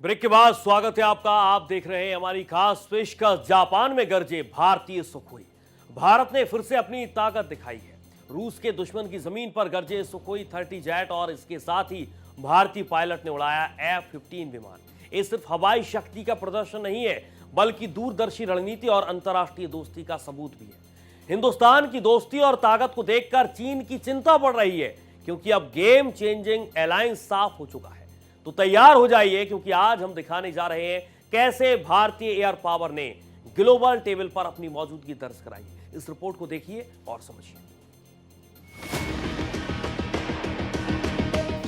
Break के बाद स्वागत है आपका। आप देख रहे हैं हमारी खास पेशकश जापान में गरजे भारतीय सुखोई। भारत ने फिर से अपनी ताकत दिखाई है। रूस के दुश्मन की जमीन पर गरजे सुखोई 30 जेट और इसके साथ ही भारतीय पायलट ने उड़ाया F-15 विमान। ये सिर्फ हवाई शक्ति का प्रदर्शन नहीं है, बल्कि दूरदर्शी रणनीति और अंतर्राष्ट्रीय दोस्ती का सबूत भी है। हिंदुस्तान की दोस्ती और ताकत को देखकर चीन की चिंता बढ़ रही है, क्योंकि अब गेम चेंजिंग अलायंस साफ हो चुका है। तो तैयार हो जाइए, क्योंकि आज हम दिखाने जा रहे हैं कैसे भारतीय एयर पावर ने ग्लोबल टेबल पर अपनी मौजूदगी दर्ज कराई। इस रिपोर्ट को देखिए और समझिए।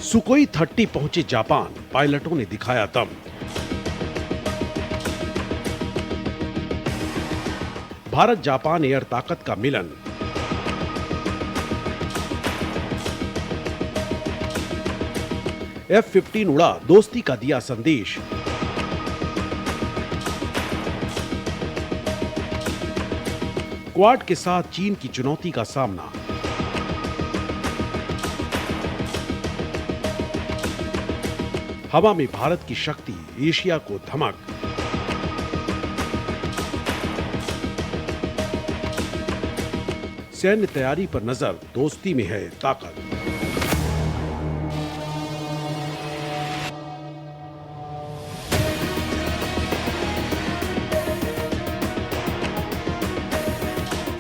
सुकोई 30 पहुंचे जापान, पायलटों ने दिखाया दम। भारत जापान एयर ताकत का मिलन। F-15 उड़ा, दोस्ती का दिया संदेश। क्वाड के साथ चीन की चुनौती का सामना। हवा में भारत की शक्ति, एशिया को धमक। सैन्य तैयारी पर नजर, दोस्ती में है ताकत।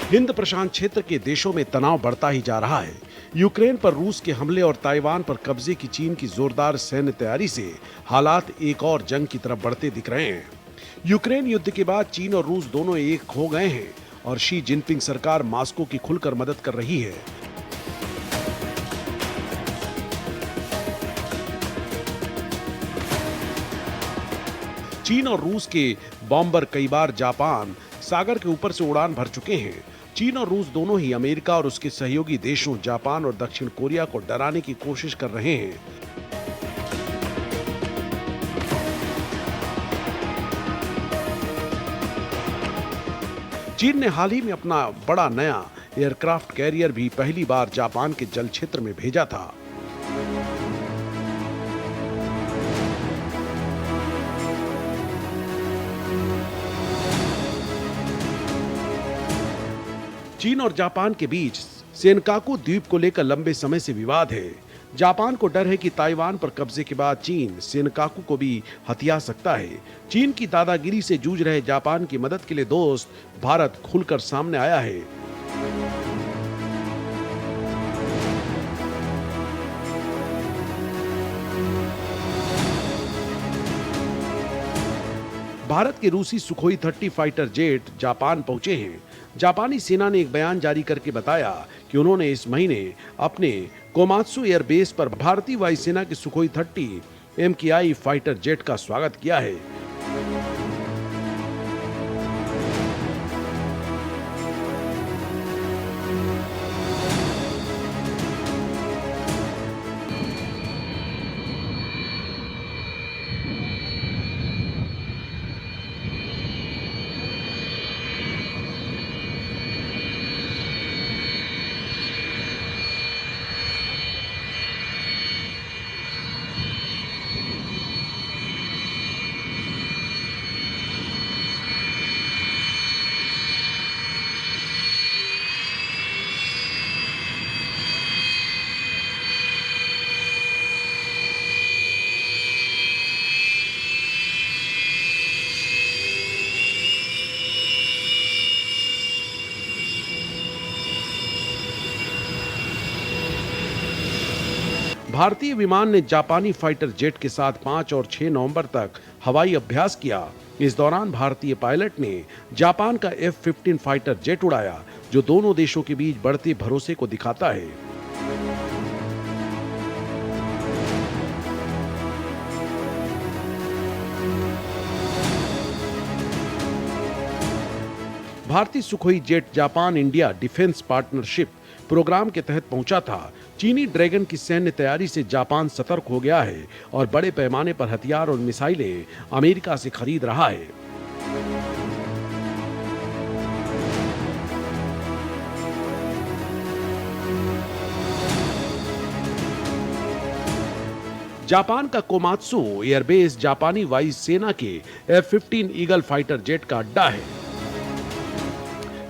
हिंद प्रशांत क्षेत्र के देशों में तनाव बढ़ता ही जा रहा है। यूक्रेन पर रूस के हमले और ताइवान पर कब्जे की चीन की जोरदार सैन्य तैयारी से हालात एक और जंग की तरफ बढ़ते दिख रहे हैं। यूक्रेन युद्ध के बाद चीन और रूस दोनों एक हो गए हैं और शी जिनपिंग सरकार मॉस्को की खुलकर मदद कर रही है। चीन और रूस के बॉम्बर कई बार जापान सागर के ऊपर से उड़ान भर चुके हैं। चीन और रूस दोनों ही अमेरिका और उसके सहयोगी देशों जापान और दक्षिण कोरिया को डराने की कोशिश कर रहे हैं। चीन ने हाल ही में अपना बड़ा नया एयरक्राफ्ट कैरियर भी पहली बार जापान के जल क्षेत्र में भेजा था। चीन और जापान के बीच सेनकाकू द्वीप को लेकर लंबे समय से विवाद है। जापान को डर है कि ताइवान पर कब्जे के बाद चीन सेनकाकू को भी हथिया सकता है। चीन की दादागिरी से जूझ रहे जापान की मदद के लिए दोस्त भारत खुलकर सामने आया है। भारत के रूसी सुखोई 30 फाइटर जेट जापान पहुंचे हैं। जापानी सेना ने एक बयान जारी करके बताया कि उन्होंने इस महीने अपने कोमात्सु एयरबेस पर भारतीय वायुसेना के सुखोई 30 MKI फाइटर जेट का स्वागत किया है। भारतीय विमान ने जापानी फाइटर जेट के साथ 5 और 6 नवंबर तक हवाई अभ्यास किया। इस दौरान भारतीय पायलट ने जापान का F-15 फाइटर जेट उड़ाया, जो दोनों देशों के बीच बढ़ते भरोसे को दिखाता है। भारतीय Sukhoi jet Japan India defence partnership programme के तहत पहुंचा था। चीनी ड्रैगन की सैन्य तैयारी से जापान सतर्क हो गया है और बड़े पैमाने पर हथियार और मिसाइलें अमेरिका से खरीद रहा है। जापान का कोमात्सु एयरबेस जापानी वायु सेना के F-15 ईगल फाइटर जेट का अड्डा है।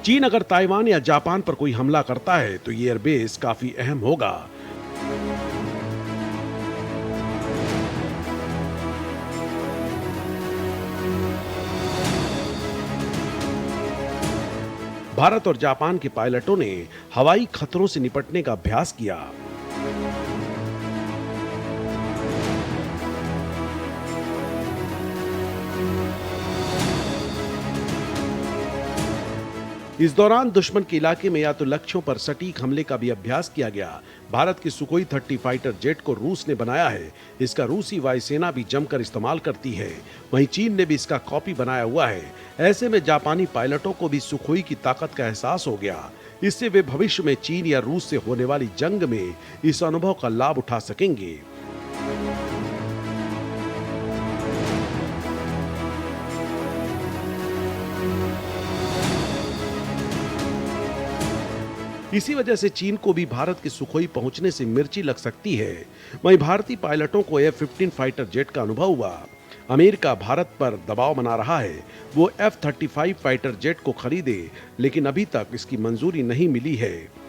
चीन अगर ताइवान या जापान पर कोई हमला करता है तो ये एयरबेस काफी अहम होगा। भारत और जापान के पायलटों ने हवाई खतरों से निपटने का अभ्यास किया। इस दौरान दुश्मन के इलाके में या तो लक्ष्यों पर सटीक हमले का भी अभ्यास किया गया। भारत के सुखोई 30 फाइटर जेट को रूस ने बनाया है। इसका रूसी वायुसेना भी जमकर इस्तेमाल करती है। वहीं चीन ने भी इसका कॉपी बनाया हुआ है। ऐसे में जापानी पायलटों को भी सुखोई की ताकत का एहसास हो गया। इससे वे भविष्य में चीन या रूस से होने वाली जंग में इस अनुभव का लाभ उठा सकेंगे। इसी वजह से चीन को भी भारत के सुखोई पहुंचने से मिर्ची लग सकती है। वहीं भारतीय पायलटों को F-15 फाइटर जेट का अनुभव हुआ। अमेरिका भारत पर दबाव बना रहा है, वो F-35 फाइटर जेट को खरीदे, लेकिन अभी तक इसकी मंजूरी नहीं मिली है।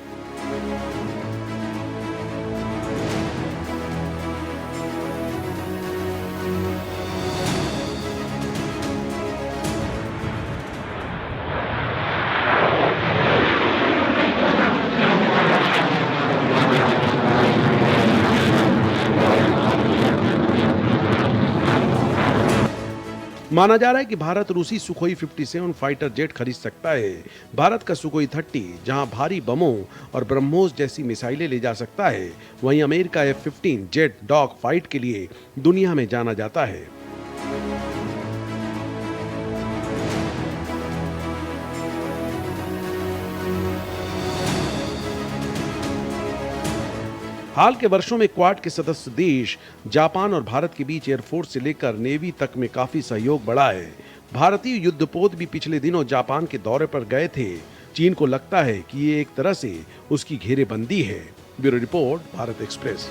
माना जा रहा है कि भारत रूसी सुखोई 57 फाइटर जेट खरीद सकता है। भारत का सुखोई 30 जहां भारी बमों और ब्रह्मोस जैसी मिसाइलें ले जा सकता है, वहीं America F-15 jet dog fight के लिए दुनिया में जाना जाता है। हाल के वर्षों में क्वाड के सदस्य देश जापान और भारत के बीच एयरफोर्स से लेकर नेवी तक में काफी सहयोग बढ़ा है। भारतीय युद्धपोत भी पिछले दिनों जापान के दौरे पर गए थे। चीन को लगता है कि ये एक तरह से उसकी घेरेबंदी है। Bureau report, Bharat express.